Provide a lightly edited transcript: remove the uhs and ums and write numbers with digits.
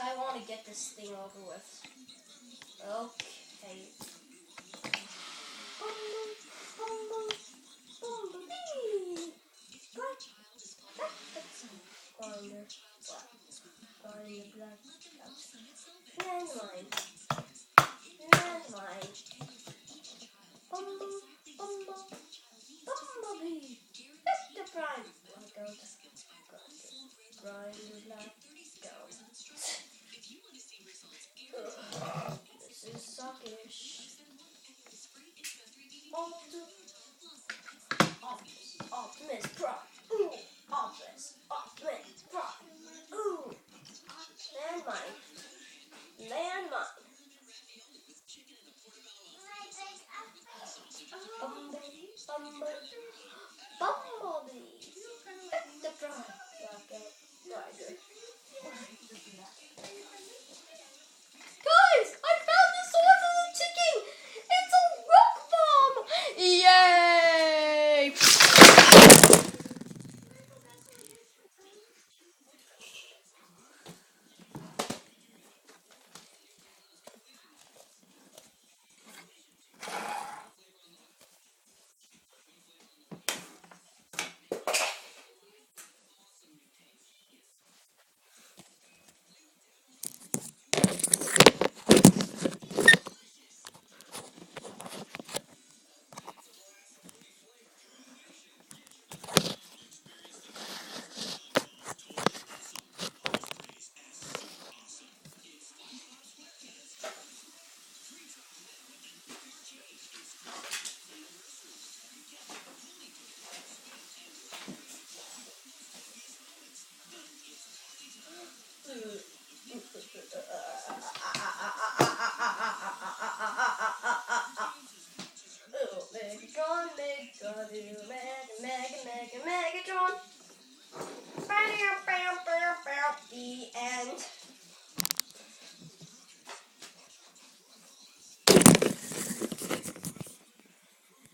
I want to get this thing over with. Okay. Bumblebee! That's grinder. What? Grinder black. Landmine. Landmine. Bumblebee! Hit the prime! Blackout. Grinder black. Go. This is suckish. Optimus Prime. Ooh, Optimus Prime. Ooh, landmine. Bumblebee. Hit the prime. Blackout. Rider. Guys, I found the source of the ticking. It's a rock bomb. Yay! Megatron. The end.